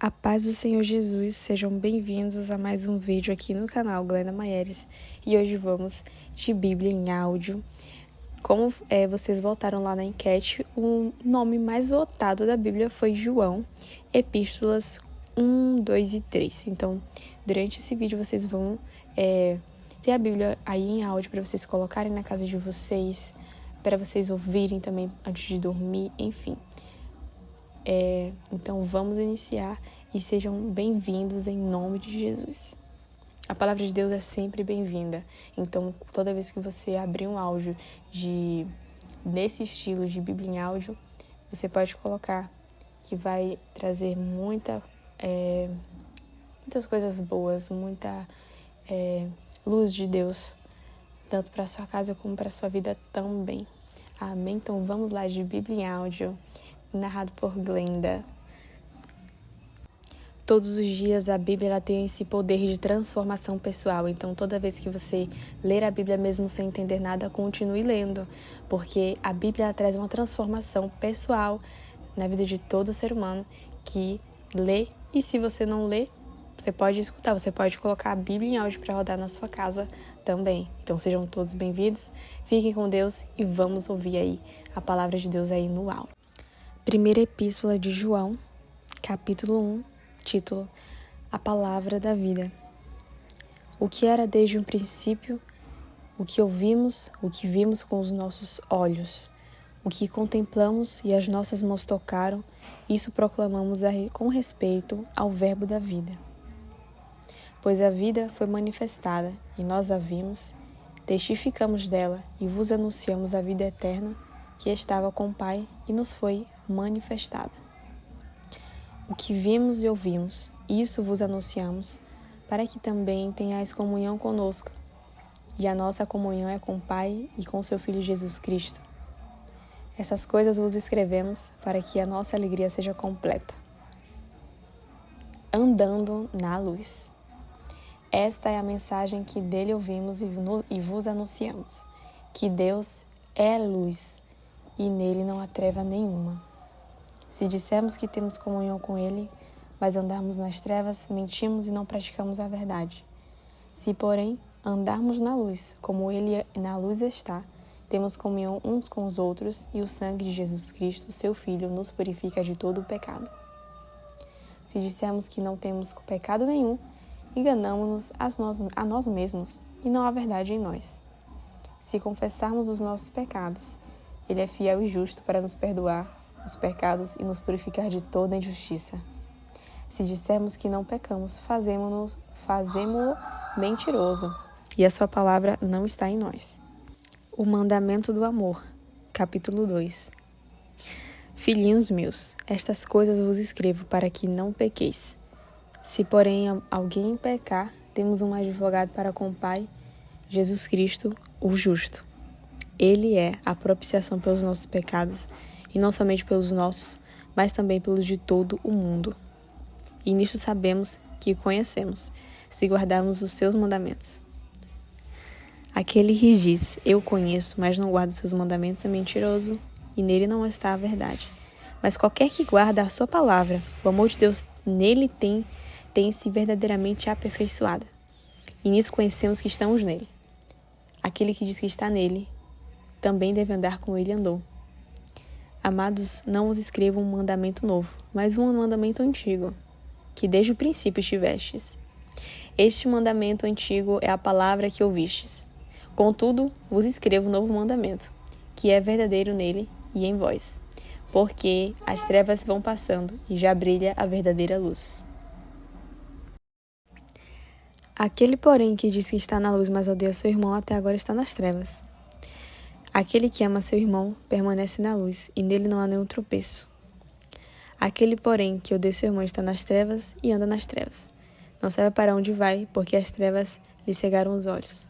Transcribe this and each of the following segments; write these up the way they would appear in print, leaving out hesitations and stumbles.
A paz do Senhor Jesus, sejam bem-vindos a mais um vídeo aqui no canal Glenda Maieres. E hoje vamos de Bíblia em áudio. Como vocês votaram lá na enquete, o nome mais votado da Bíblia foi João, Epístolas 1, 2 e 3. Então, durante esse vídeo vocês vão ter a Bíblia aí em áudio para vocês colocarem na casa de vocês, para vocês ouvirem também antes de dormir, enfim. Então vamos iniciar e sejam bem-vindos em nome de Jesus. A palavra de Deus é sempre bem-vinda. Então toda vez que você abrir um áudio desse estilo de Bíblia em áudio, você pode colocar que vai trazer muitas coisas boas, muita luz de Deus, tanto para a sua casa como para a sua vida também. Amém? Então vamos lá de Bíblia em áudio, narrado por Glenda. Todos os dias a Bíblia ela tem esse poder de transformação pessoal. Então, toda vez que você ler a Bíblia mesmo sem entender nada, continue lendo, porque a Bíblia ela traz uma transformação pessoal na vida de todo ser humano que lê. E se você não lê, você pode escutar, você pode colocar a Bíblia em áudio para rodar na sua casa também. Então, sejam todos bem-vindos, fiquem com Deus e vamos ouvir aí a palavra de Deus aí no áudio. Primeira Epístola de João, capítulo 1, título: A Palavra da Vida. O que era desde o princípio, o que ouvimos, o que vimos com os nossos olhos, o que contemplamos e as nossas mãos tocaram, isso proclamamos com respeito ao Verbo da vida. Pois a vida foi manifestada, e nós a vimos, testificamos dela e vos anunciamos a vida eterna, que estava com o Pai e nos foi manifestada. O que vimos e ouvimos, isso vos anunciamos, para que também tenhais comunhão conosco. E a nossa comunhão é com o Pai e com seu Filho Jesus Cristo. Essas coisas vos escrevemos para que a nossa alegria seja completa. Andando na luz. Esta é a mensagem que dele ouvimos e vos anunciamos, que Deus é luz, e nele não há treva nenhuma. Se dissermos que temos comunhão com ele, mas andarmos nas trevas, mentimos e não praticamos a verdade. Se, porém, andarmos na luz, como ele na luz está, temos comunhão uns com os outros, e o sangue de Jesus Cristo, seu Filho, nos purifica de todo o pecado. Se dissermos que não temos pecado nenhum, enganamo-nos a nós mesmos, e não há verdade em nós. Se confessarmos os nossos pecados, ele é fiel e justo para nos perdoar os pecados e nos purificar de toda injustiça. Se dissermos que não pecamos, fazemo-o mentiroso, e a sua palavra não está em nós. O mandamento do amor, capítulo 2. Filhinhos meus, estas coisas vos escrevo para que não pequeis. Se, porém, alguém pecar, temos um advogado para com o Pai, Jesus Cristo, o justo. Ele é a propiciação pelos nossos pecados, e não somente pelos nossos, mas também pelos de todo o mundo. E nisto sabemos que conhecemos, se guardarmos os seus mandamentos. Aquele que diz, eu conheço, mas não guarda os seus mandamentos, é mentiroso, e nele não está a verdade. Mas qualquer que guarda a sua palavra, o amor de Deus nele tem-se verdadeiramente aperfeiçoado. E nisso conhecemos que estamos nele. Aquele que diz que está nele, também deve andar como ele andou. Amados, não vos escrevo um mandamento novo, mas um mandamento antigo, que desde o princípio tivestes. Este mandamento antigo é a palavra que ouvistes. Contudo, vos escrevo um novo mandamento, que é verdadeiro nele e em vós, porque as trevas vão passando e já brilha a verdadeira luz. Aquele, porém, que diz que está na luz, mas odeia seu irmão, até agora está nas trevas. Aquele que ama seu irmão permanece na luz, e nele não há nenhum tropeço. Aquele, porém, que odeia seu irmão está nas trevas e anda nas trevas. Não sabe para onde vai, porque as trevas lhe cegaram os olhos.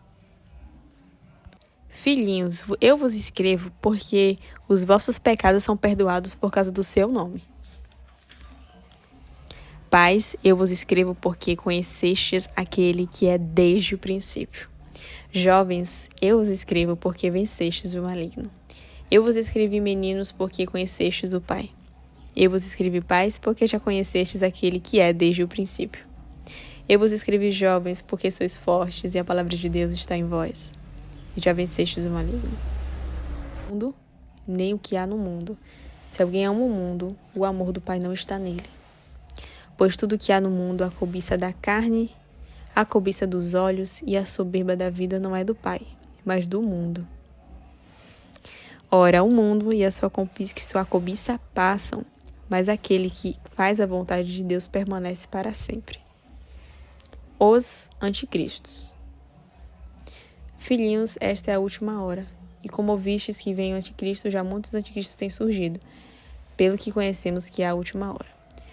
Filhinhos, eu vos escrevo porque os vossos pecados são perdoados por causa do seu nome. Pais, eu vos escrevo porque conhecestes aquele que é desde o princípio. Jovens, eu vos escrevo porque vencestes o maligno. Eu vos escrevi, meninos, porque conhecestes o Pai. Eu vos escrevi, pais, porque já conhecestes aquele que é desde o princípio. Eu vos escrevi, jovens, porque sois fortes e a palavra de Deus está em vós. E já vencestes o maligno. Mundo, nem o que há no mundo. Se alguém ama o mundo, o amor do Pai não está nele. Pois tudo que há no mundo, a cobiça da carne, a cobiça dos olhos e a soberba da vida não é do Pai, mas do mundo. Ora, o mundo e a sua cobiça passam, mas aquele que faz a vontade de Deus permanece para sempre. Os anticristos. Filhinhos, esta é a última hora. E como ouvistes que vem o anticristo, já muitos anticristos têm surgido, pelo que conhecemos que é a última hora.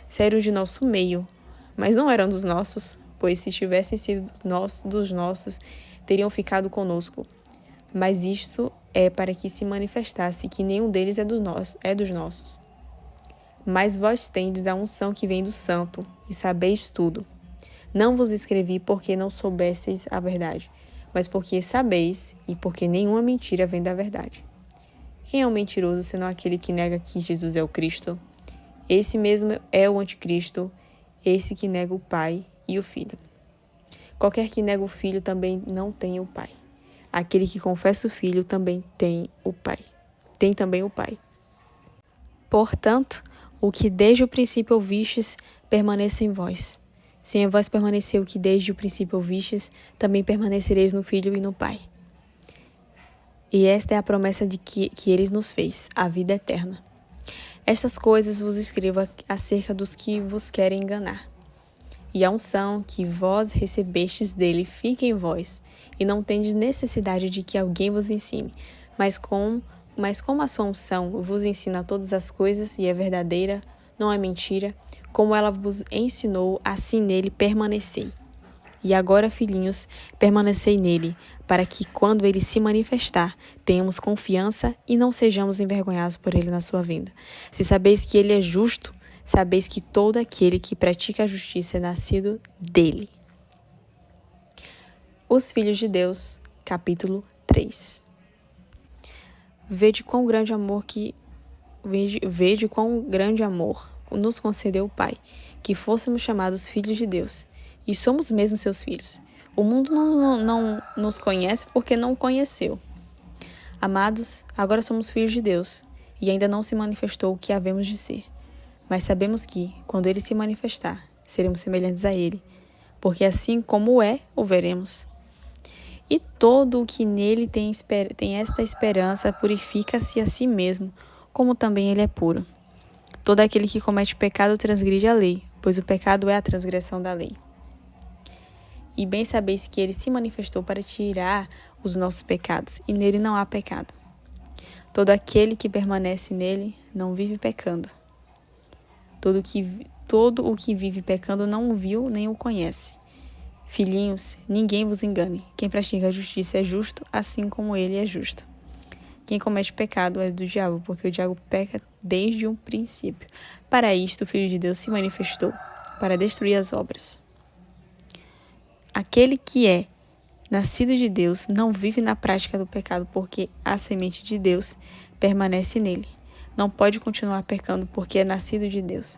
Saíram de nosso meio, mas não eram dos nossos, pois se tivessem sido dos nossos, teriam ficado conosco. Mas isto é para que se manifestasse que nenhum deles é dos nossos. Mas vós tendes a unção que vem do Santo, e sabeis tudo. Não vos escrevi porque não soubesseis a verdade, mas porque sabeis e porque nenhuma mentira vem da verdade. Quem é o mentiroso, senão aquele que nega que Jesus é o Cristo? Esse mesmo é o anticristo, esse que nega o Pai e o Filho. Qualquer que nega o Filho também não tem o Pai. Aquele que confessa o Filho também tem o Pai. Tem também o Pai. Portanto, o que desde o princípio ouvistes, permaneça em vós. Se em vós permaneceu o que desde o princípio ouvistes, também permanecereis no Filho e no Pai. E esta é a promessa de que ele nos fez, a vida eterna. Estas coisas vos escrevo acerca dos que vos querem enganar. E a unção que vós recebestes dele fica em vós, e não tendes necessidade de que alguém vos ensine. Mas como a sua unção vos ensina todas as coisas e é verdadeira, não é mentira, como ela vos ensinou, assim nele permanecei. E agora, filhinhos, permanecei nele, para que, quando ele se manifestar, tenhamos confiança e não sejamos envergonhados por ele na sua vinda. Se sabeis que ele é justo, sabeis que todo aquele que pratica a justiça é nascido dele. Os Filhos de Deus, capítulo 3. Vede quão grande amor nos concedeu o Pai, que fôssemos chamados filhos de Deus, e somos mesmo seus filhos. O mundo não nos conhece porque não o conheceu. Amados, agora somos filhos de Deus, e ainda não se manifestou o que havemos de ser. Mas sabemos que, quando ele se manifestar, seremos semelhantes a ele, porque assim como é, o veremos. E todo o que nele tem esta esperança purifica-se a si mesmo, como também ele é puro. Todo aquele que comete pecado transgride a lei, pois o pecado é a transgressão da lei. E bem sabeis que ele se manifestou para tirar os nossos pecados, e nele não há pecado. Todo aquele que permanece nele não vive pecando. Todo o que vive pecando não o viu nem o conhece. Filhinhos, ninguém vos engane. Quem pratica a justiça é justo, assim como ele é justo. Quem comete pecado é do diabo, porque o diabo peca desde o princípio. Para isto, o Filho de Deus se manifestou, para destruir as obras. Aquele que é nascido de Deus não vive na prática do pecado, porque a semente de Deus permanece nele. Não pode continuar pecando, porque é nascido de Deus.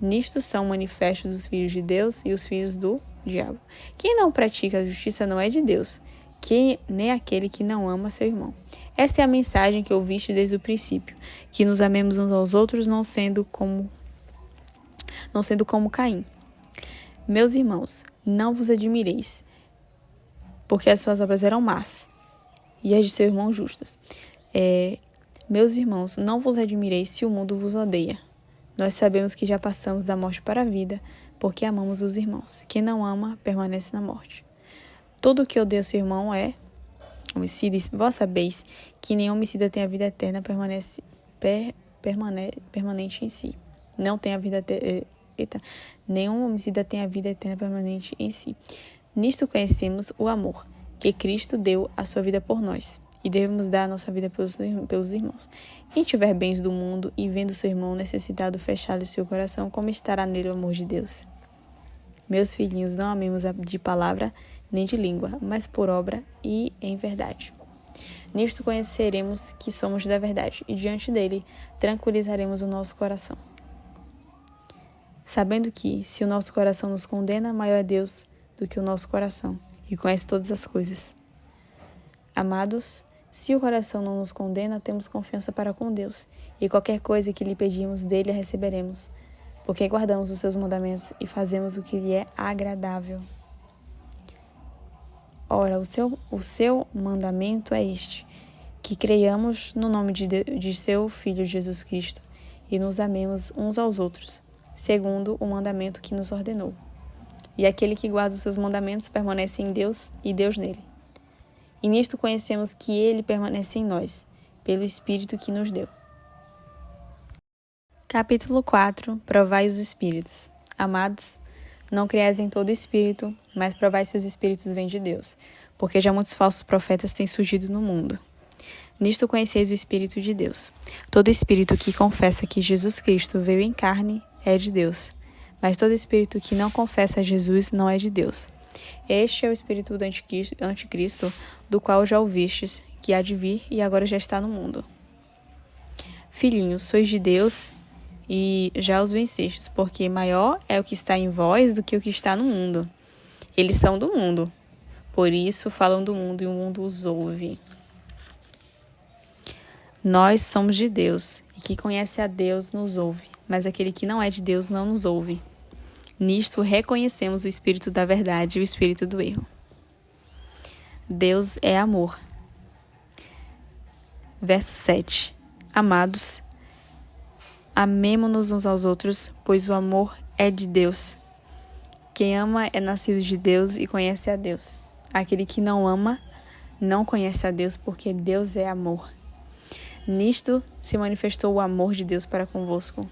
Nisto são manifestos os filhos de Deus e os filhos do diabo. Quem não pratica a justiça não é de Deus, nem aquele que não ama seu irmão. Esta é a mensagem que ouviste desde o princípio, que nos amemos uns aos outros, não sendo como Caim. Meus irmãos, não vos admireis, porque as suas obras eram más, e as de seu irmão justas. Meus irmãos, não vos admireis se o mundo vos odeia. Nós sabemos que já passamos da morte para a vida, porque amamos os irmãos. Quem não ama, permanece na morte. Todo o que odeia seu irmão é homicida. Vós sabeis que nenhum homicida tem a vida eterna permanente em si. Não tem a vida nenhum homicida tem a vida eterna permanente em si. Nisto conhecemos o amor, que Cristo deu a sua vida por nós, e devemos dar a nossa vida pelos irmãos. Quem tiver bens do mundo e vendo seu irmão necessitado fechar-lhe seu coração, como estará nele o amor de Deus? Meus filhinhos, não amemos de palavra nem de língua, mas por obra e em verdade. Nisto conheceremos que somos da verdade, e diante dele tranquilizaremos o nosso coração. Sabendo que, se o nosso coração nos condena, maior é Deus do que o nosso coração, e conhece todas as coisas. Amados, se o coração não nos condena, temos confiança para com Deus, e qualquer coisa que lhe pedimos dele a receberemos, porque guardamos os seus mandamentos e fazemos o que lhe é agradável. Ora, o seu mandamento é este, que creiamos no nome de seu Filho Jesus Cristo e nos amemos uns aos outros, segundo o mandamento que nos ordenou. E aquele que guarda os seus mandamentos permanece em Deus e Deus nele. E nisto conhecemos que ele permanece em nós, pelo Espírito que nos deu. Capítulo 4. Provai os Espíritos. Amados, não creiais em todo espírito, mas provai se os espíritos vêm de Deus, porque já muitos falsos profetas têm surgido no mundo. Nisto conheceis o Espírito de Deus. Todo espírito que confessa que Jesus Cristo veio em carne é de Deus, mas todo espírito que não confessa a Jesus não é de Deus. Este é o espírito do anticristo, do qual já ouvistes, que há de vir e agora já está no mundo. Filhinhos, sois de Deus e já os vencestes, porque maior é o que está em vós do que o que está no mundo. Eles são do mundo, por isso falam do mundo e o mundo os ouve. Nós somos de Deus, e que conhece a Deus nos ouve, mas aquele que não é de Deus não nos ouve. Nisto reconhecemos o espírito da verdade e o espírito do erro. Deus é amor. Verso 7. Amados, amemo-nos uns aos outros, pois o amor é de Deus. Quem ama é nascido de Deus e conhece a Deus. Aquele que não ama não conhece a Deus, porque Deus é amor. Nisto se manifestou o amor de Deus para convosco,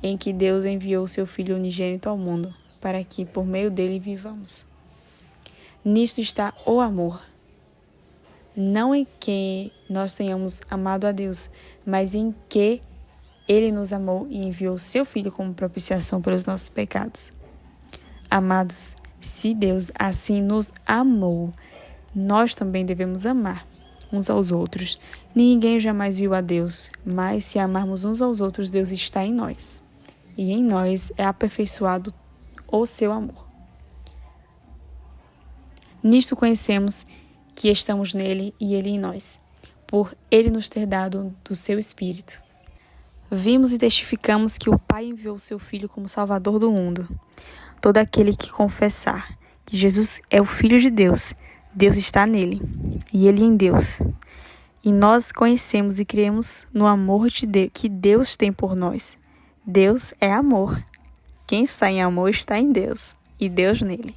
em que Deus enviou o seu Filho unigênito ao mundo, para que por meio dele vivamos. Nisto está o amor. Não em que nós tenhamos amado a Deus, mas em que ele nos amou e enviou o seu Filho como propiciação pelos nossos pecados. Amados, se Deus assim nos amou, nós também devemos amar uns aos outros. Ninguém jamais viu a Deus, mas se amarmos uns aos outros, Deus está em nós, e em nós é aperfeiçoado o seu amor. Nisto conhecemos que estamos nele e ele em nós, por ele nos ter dado do seu Espírito. Vimos e testificamos que o Pai enviou o seu Filho como Salvador do mundo. Todo aquele que confessar que Jesus é o Filho de Deus, Deus está nele, e ele em Deus. E nós conhecemos e cremos no amor que Deus tem por nós. Deus é amor. Quem está em amor está em Deus, e Deus nele.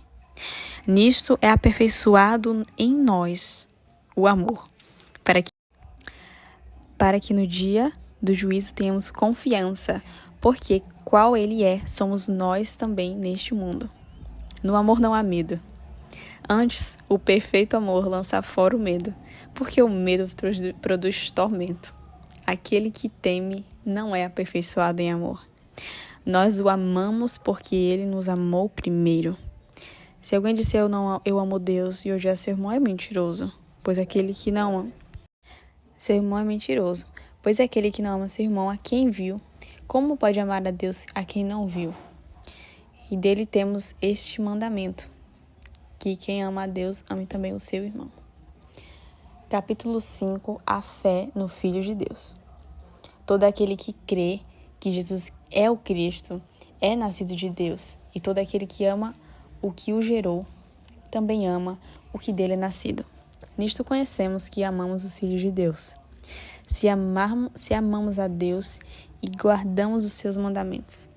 Nisto é aperfeiçoado em nós o amor, para que no dia do juízo tenhamos confiança, porque qual ele é, somos nós também neste mundo. No amor não há medo. Antes, o perfeito amor lança fora o medo, porque o medo produz tormento. Aquele que teme não é aperfeiçoado em amor. Nós o amamos porque ele nos amou primeiro. Se alguém disser eu amo Deus e odiar seu irmão, é mentiroso, pois aquele que não ama seu irmão é mentiroso, pois aquele que não ama seu irmão a quem viu, como pode amar a Deus a quem não viu? E dele temos este mandamento, que quem ama a Deus ame também o seu irmão. Capítulo 5. A fé no Filho de Deus. Todo aquele que crê que Jesus é o Cristo é nascido de Deus, e todo aquele que ama o que o gerou também ama o que dele é nascido. Nisto conhecemos que amamos os filhos de Deus, se amamos a Deus e guardamos os seus mandamentos.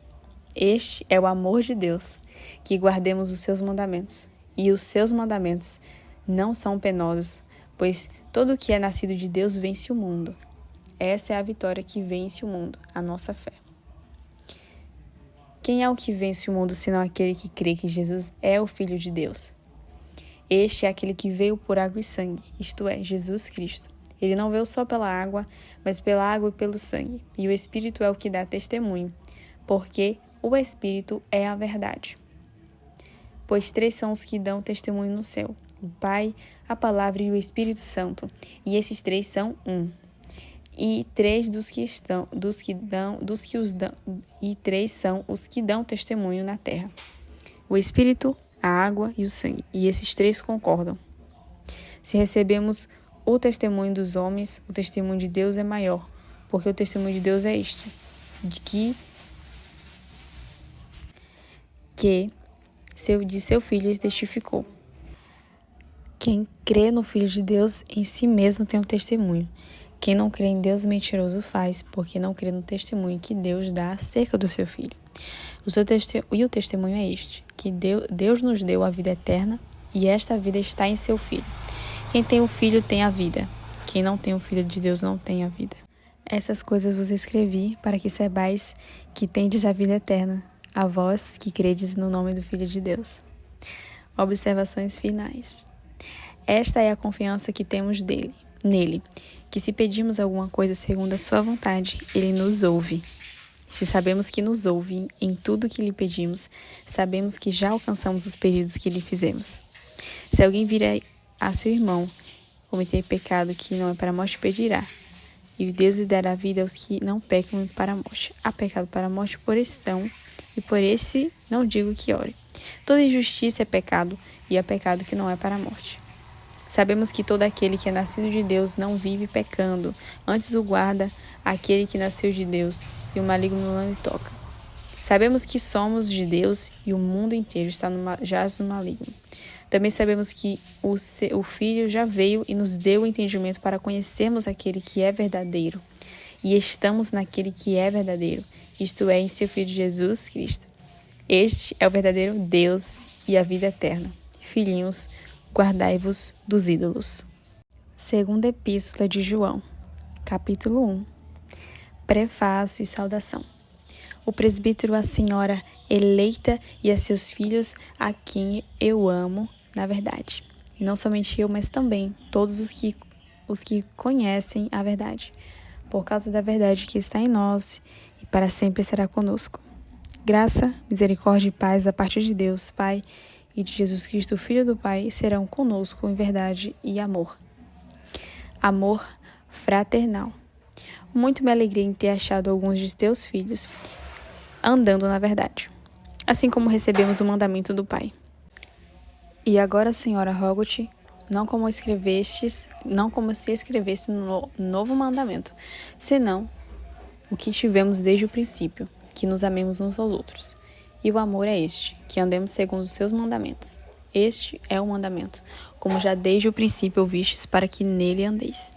Este é o amor de Deus, que guardemos os seus mandamentos. E os seus mandamentos não são penosos, pois todo o que é nascido de Deus vence o mundo. Essa é a vitória que vence o mundo, a nossa fé. Quem é o que vence o mundo, senão aquele que crê que Jesus é o Filho de Deus? Este é aquele que veio por água e sangue, isto é, Jesus Cristo. Ele não veio só pela água, mas pela água e pelo sangue. E o Espírito é o que dá testemunho, porque o Espírito é a verdade. Pois 3 são os que dão testemunho no céu, o Pai, a Palavra e o Espírito Santo, e esses três são um. E três são os que dão testemunho na terra: o Espírito, a água e o sangue, e esses três concordam. Se recebemos o testemunho dos homens, o testemunho de Deus é maior, porque o testemunho de Deus é este, de seu Filho testificou. Quem crê no Filho de Deus, em si mesmo tem um testemunho. Quem não crê em Deus, mentiroso faz, porque não crê no testemunho que Deus dá acerca do seu Filho. O testemunho é este, que Deus nos deu a vida eterna, e esta vida está em seu Filho. Quem tem o Filho tem a vida. Quem não tem o Filho de Deus não tem a vida. Essas coisas vos escrevi, para que saibais que tendes a vida eterna, a vós que credes no nome do Filho de Deus. Observações finais. Esta é a confiança que temos nele, que se pedimos alguma coisa segundo a sua vontade, ele nos ouve. Se sabemos que nos ouve em tudo que lhe pedimos, sabemos que já alcançamos os pedidos que lhe fizemos. Se alguém vir a seu irmão cometer pecado que não é para a morte, pedirá, e Deus lhe dará vida aos que não pecam para a morte. Há pecado para a morte por estão, e por esse não digo que ore. Toda injustiça é pecado, e há pecado que não é para a morte. Sabemos que todo aquele que é nascido de Deus não vive pecando, antes o guarda aquele que nasceu de Deus, e o maligno não lhe toca. Sabemos que somos de Deus e o mundo inteiro jaz no maligno. Também sabemos que o Filho já veio e nos deu o entendimento para conhecermos aquele que é verdadeiro, e estamos naquele que é verdadeiro, isto é, em seu Filho Jesus Cristo. Este é o verdadeiro Deus e a vida eterna. Filhinhos, guardai-vos dos ídolos. Segunda Epístola de João, capítulo 1. Prefácio e saudação. O presbítero, a senhora eleita e a seus filhos, a quem eu amo, na verdade. E não somente eu, mas também todos os que conhecem a verdade, por causa da verdade que está em nós e para sempre estará conosco. Graça, misericórdia e paz da parte de Deus, Pai, e de Jesus Cristo, Filho do Pai, serão conosco em verdade e amor. Amor fraternal. Muito me alegrei em ter achado alguns de teus filhos andando na verdade, assim como recebemos o mandamento do Pai. E agora, Senhora, rogo-te, não como se escrevesse no novo mandamento, senão o que tivemos desde o princípio, que nos amemos uns aos outros. E o amor é este, que andemos segundo os seus mandamentos. Este é o mandamento, como já desde o princípio ouvistes, para que nele andeis.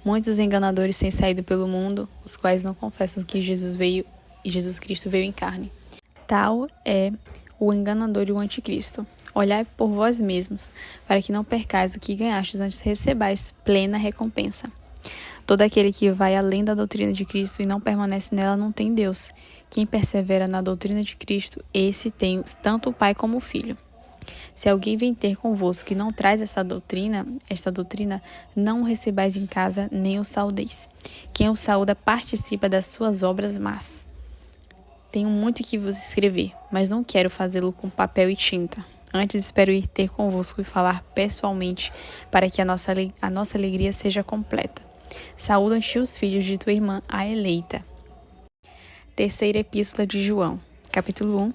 Muitos enganadores têm saído pelo mundo, os quais não confessam que Jesus Cristo veio em carne. Tal é o enganador e o anticristo. Olhai por vós mesmos, para que não percais o que ganhastes antes recebais plena recompensa. Todo aquele que vai além da doutrina de Cristo e não permanece nela não tem Deus. Quem persevera na doutrina de Cristo, esse tem tanto o Pai como o Filho. Se alguém vem ter convosco e não traz esta doutrina, não o recebais em casa, nem o saudeis. Quem o saúda participa das suas obras más. Tenho muito que vos escrever, mas não quero fazê-lo com papel e tinta. Antes espero ir ter convosco e falar pessoalmente, para que a nossa alegria seja completa. Saúdam-te os filhos de tua irmã, a eleita. Terceira Epístola de João, capítulo 1,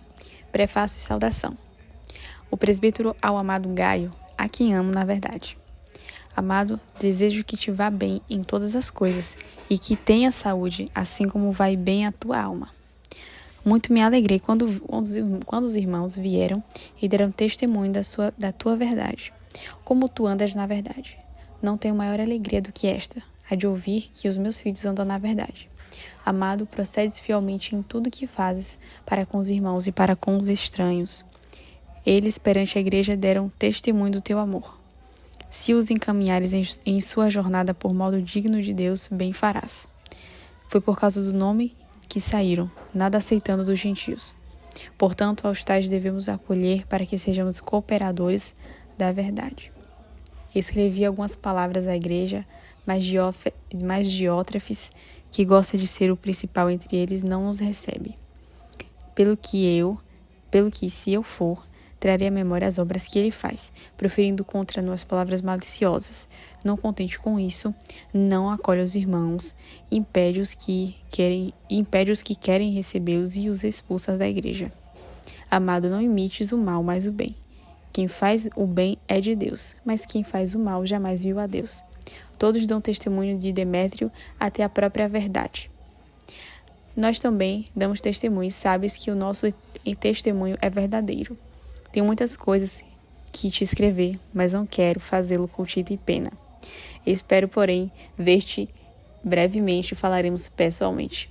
prefácio e saudação. O presbítero ao amado Gaio, a quem amo na verdade. Amado, desejo que te vá bem em todas as coisas e que tenha saúde, assim como vai bem a tua alma. Muito me alegrei quando os irmãos vieram e deram testemunho da tua verdade, como tu andas na verdade. Não tenho maior alegria do que esta, a de ouvir que os meus filhos andam na verdade. Amado, procedes fielmente em tudo que fazes para com os irmãos e para com os estranhos. Eles, perante a igreja, deram testemunho do teu amor. Se os encaminhares em sua jornada por modo digno de Deus, bem farás. Foi por causa do nome que saíram, nada aceitando dos gentios. Portanto, aos tais devemos acolher para que sejamos cooperadores da verdade. Escrevi algumas palavras à igreja, mas Diótrefes, que gosta de ser o principal entre eles, não os recebe. Pelo que, se eu for, trarei à memória as obras que ele faz, proferindo contra nós palavras maliciosas. Não contente com isso, não acolhe os irmãos, impede os que querem recebê-los e os expulsa da igreja. Amado, não imites o mal, mas o bem. Quem faz o bem é de Deus, mas quem faz o mal jamais viu a Deus. Todos dão testemunho de Demétrio até a própria verdade. Nós também damos testemunho e sabes que o nosso testemunho é verdadeiro. Tenho muitas coisas que te escrever, mas não quero fazê-lo com tinta e pena. Espero, porém, ver-te brevemente e falaremos pessoalmente.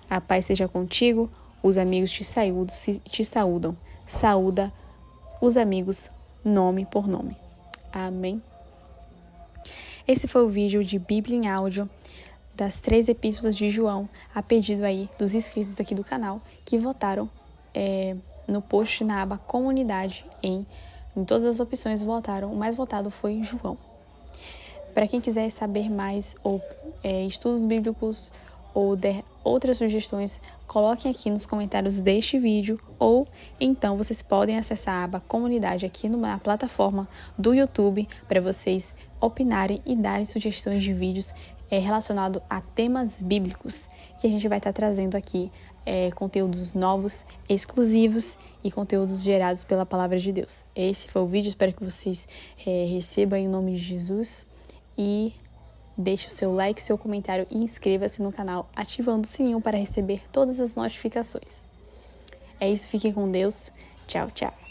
A paz seja contigo, os amigos te saúdam. Saúda os amigos nome por nome. Amém. Esse foi o vídeo de Bíblia em áudio das 3 epístolas de João, a pedido aí dos inscritos aqui do canal, que votaram no post na aba comunidade, em todas as opções votaram, o mais votado foi João. Para quem quiser saber mais ou estudos bíblicos ou outras sugestões, coloquem aqui nos comentários deste vídeo, ou então vocês podem acessar a aba comunidade aqui na plataforma do YouTube para vocês opinarem e darem sugestões de vídeos relacionados a temas bíblicos, que a gente vai estar trazendo aqui conteúdos novos, exclusivos e conteúdos gerados pela Palavra de Deus. Esse foi o vídeo, espero que vocês recebam em nome de Jesus e deixe o seu like, seu comentário e inscreva-se no canal ativando o sininho para receber todas as notificações. É isso, fiquem com Deus. Tchau, tchau.